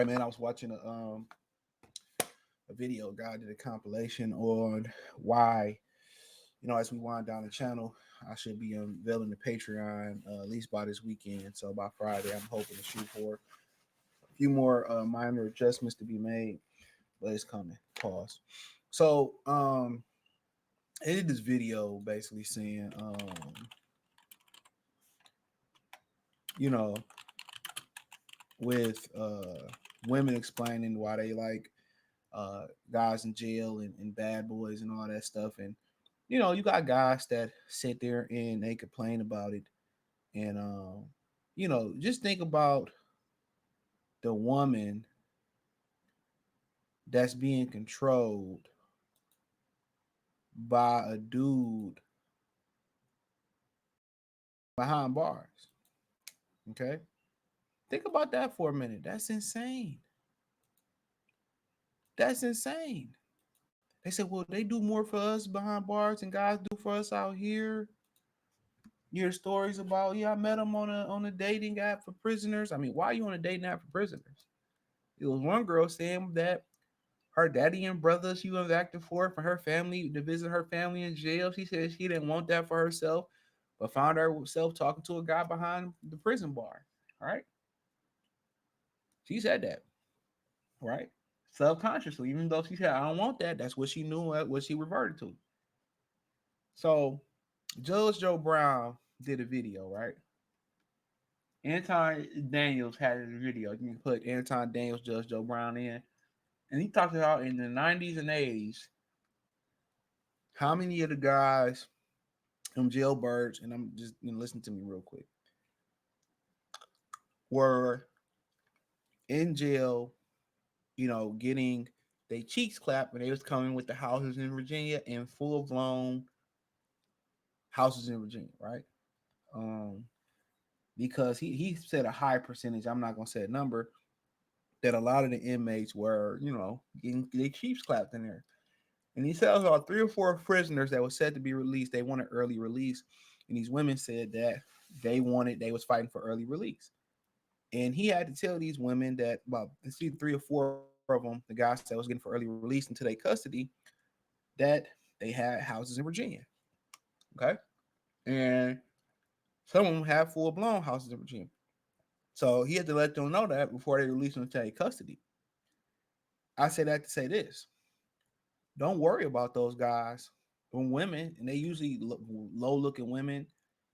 right, man. I was watching a video. Guy did a compilation on why, as we wind down the channel, I should be unveiling the Patreon at least by this weekend. So by Friday, I'm hoping to shoot for a few more minor adjustments to be made, but it's coming. Pause. So I did this video basically saying, you know, with women explaining why they like guys in jail and bad boys and all that stuff. And you got guys that sit there and they complain about it. And just think about the woman that's being controlled by a dude behind bars. Okay, think about that for a minute. That's insane. That's insane. They said, well, they do more for us behind bars than guys do for us out here. You hear stories about, yeah, I met him on a dating app for prisoners. I mean, why are you on a dating app for prisoners? It was one girl saying that her daddy and brother she was acting for her family to visit her family in jail. She said she didn't want that for herself, but found herself talking to a guy behind the prison bar. All right. She said that, right? Subconsciously, even though she said, I don't want that, that's what she knew, what she reverted to. So Judge Joe Brown did a video, right? Anton Daniels had a video. You can put Anton Daniels, Judge Joe Brown in. And he talked about in the 90s and 80s, how many of the guys, jailbirds, and I'm just listen to me real quick, were in jail, getting their cheeks clapped when they was coming with the houses in Virginia and full blown houses in Virginia, right? Um, because he said a high percentage, I'm not gonna say a number, that a lot of the inmates were, getting their cheeks clapped in there. And he said about 3 or 4 prisoners that was said to be released, they wanted early release. And these women said that they was fighting for early release. And he had to tell these women that about 3 or 4 of them, the guys that was getting for early release into their custody, that they had houses in Virginia. Okay. And some of them have full blown houses in Virginia. So he had to let them know that before they release them to their custody. I say that to say this: don't worry about those guys. When women, and they usually low looking women,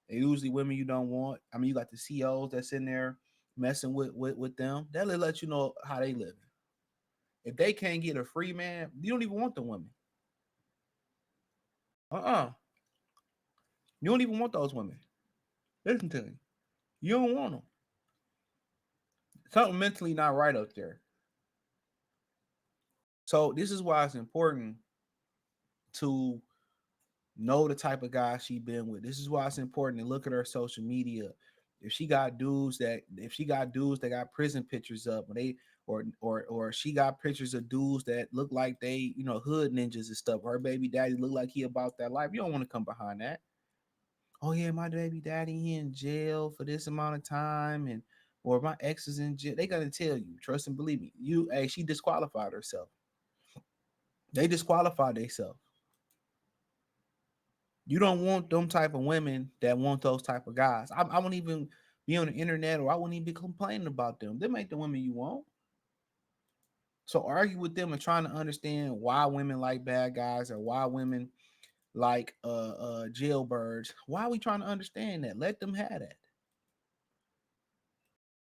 they usually women you don't want. I mean, you got the COs that's in there messing with them. They'll let you know how they live. If they can't get a free man, you don't even want the women. You don't even want those women. Listen to me. You don't want them. Something mentally not right up there. So this is why it's important to know the type of guy she been with. This is why it's important to look at her social media. If she got dudes that got prison pictures up, or she got pictures of dudes that look like they, hood ninjas and stuff. Her baby daddy look like he about that life. You don't want to come behind that. Oh yeah, my baby daddy he in jail for this amount of time, and or my ex is in jail. They gotta tell you, trust and believe me. She disqualified herself. They disqualified themselves. You don't want them type of women that want those type of guys. I won't even be on the internet, or I wouldn't even be complaining about them. Them ain't the women you want. So argue with them and trying to understand why women like bad guys or why women like jailbirds. Why are we trying to understand that? Let them have that.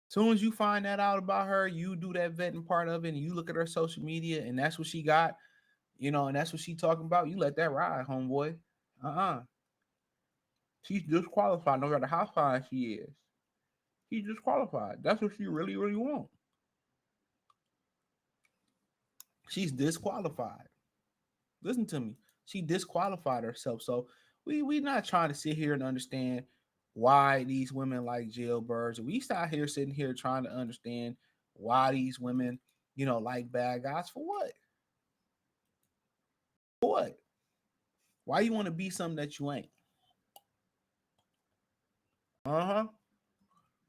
Soon as you find that out about her, you do that vetting part of it, and you look at her social media, and that's what she got, and that's what she talking about. You let that ride, homeboy. She's disqualified, no matter how fine she is. She's disqualified. That's what she really, really wants. She's disqualified. Listen to me. She disqualified herself. So we not trying to sit here and understand why these women like jailbirds. We start here sitting here trying to understand why these women, like bad guys. For what? For what? Why you want to be something that you ain't? Uh-huh.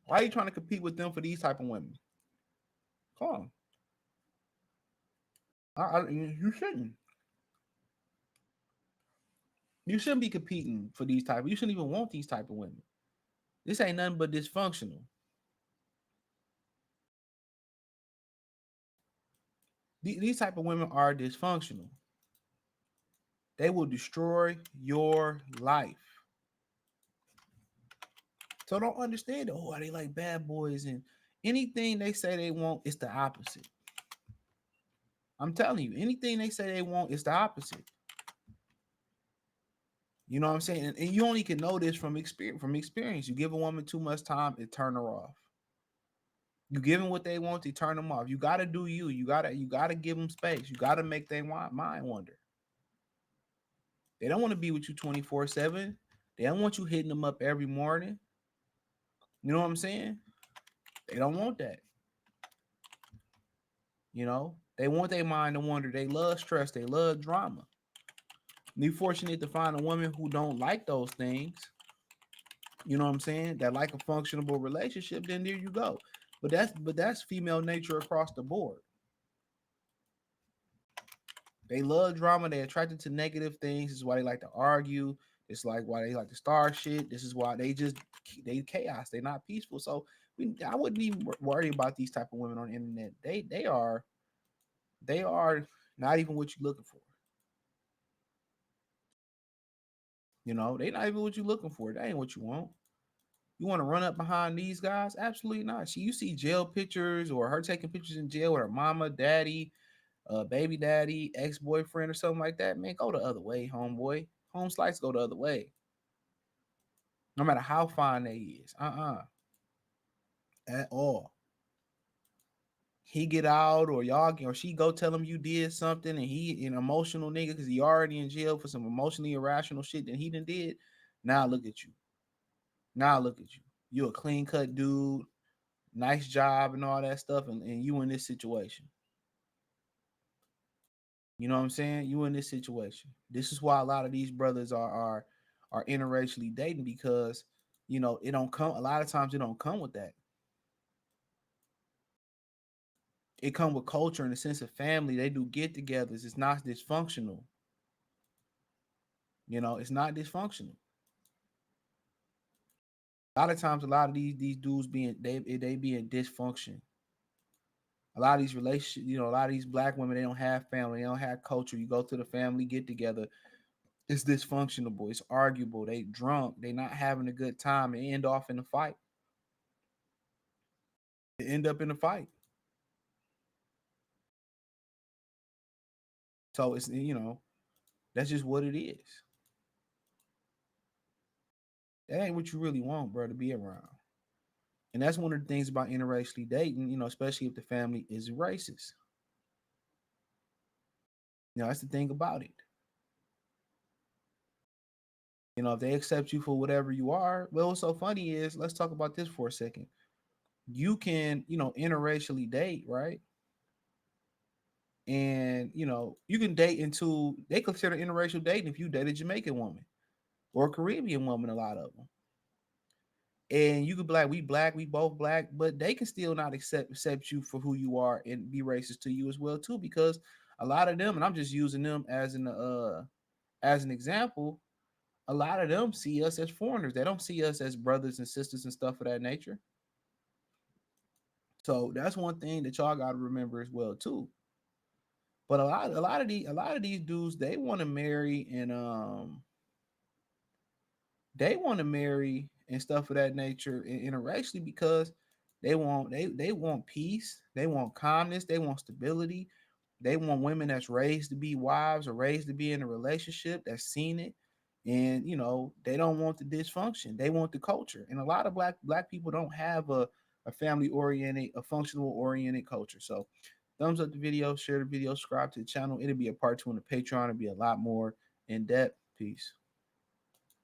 Why are you trying to compete with them for these type of women? Come on. You shouldn't. You shouldn't be competing for these type. You shouldn't even want these type of women. This ain't nothing but dysfunctional. These type of women are dysfunctional. They will destroy your life. So don't understand. Oh, they like bad boys and anything they say they want, it's the opposite. I'm telling you, anything they say they want, it's the opposite. You know what I'm saying? And you only can know this from experience. From experience, you give a woman too much time, it turn her off. You give them what they want, they turn them off. You gotta do you. You gotta give them space. You gotta make their mind wander. They don't want to be with you 24/7. They don't want you hitting them up every morning. You know what I'm saying? They don't want that. You know, they want their mind to wander. They love stress. They love drama. And you're fortunate to find a woman who don't like those things. You know what I'm saying? That like a functionable relationship. Then there you go. But that's female nature across the board. They love drama. They're attracted to negative things. This is why they like to argue. It's like why they like to start shit. This is why they chaos. They're not peaceful. So I wouldn't even worry about these type of women on the internet. They are not even what you're looking for. You know, they not even what you're looking for. That ain't what you want. You want to run up behind these guys? Absolutely not. See, you see jail pictures or her taking pictures in jail with her mama, daddy, baby daddy, ex boyfriend, or something like that. Man, go the other way, homeboy. Home slice go the other way. No matter how fine they is, at all. He get out or y'all or she go tell him you did something and he an emotional nigga because he already in jail for some emotionally irrational shit that he done did. Now look at you. Now look at you. You a clean cut dude, nice job and all that stuff, and you in this situation. You know what I'm saying? You in this situation. This is why a lot of these brothers are interracially dating because it don't come a lot of times it don't come with that. It come with culture and a sense of family. They do get-togethers. It's not dysfunctional. It's not dysfunctional. A lot of times, a lot of these dudes they be in dysfunction. A lot of these relationships, a lot of these black women, they don't have family, they don't have culture. You go to the family get together, it's dysfunctional, boy. It's arguable. They drunk. They not having a good time. They end off in a fight. They end up in a fight. So it's that's just what it is. That ain't what you really want, bro, to be around. And that's one of the things about interracially dating, especially if the family is racist. That's the thing about it. If they accept you for whatever you are, well, what's so funny is, let's talk about this for a second. You can, interracially date, right? And, you can date into, they consider interracial dating if you date a Jamaican woman or a Caribbean woman, a lot of them. And you could be like, we black, we both black, but they can still not accept you for who you are and be racist to you as well too, because a lot of them, and I'm just using them as an example, a lot of them see us as foreigners. They don't see us as brothers and sisters and stuff of that nature. So that's one thing that y'all got to remember as well too. But a lot of these dudes, they want to marry and they want to marry and stuff of that nature interracially because they want peace, they want calmness, they want stability, they want women that's raised to be wives or raised to be in a relationship that's seen it, and they don't want the dysfunction. They want the culture, and a lot of black people don't have a family oriented, a functional oriented culture. So, thumbs up the video, share the video, subscribe to the channel. It'll be a part 2 on the Patreon. It'll be a lot more in depth. Peace.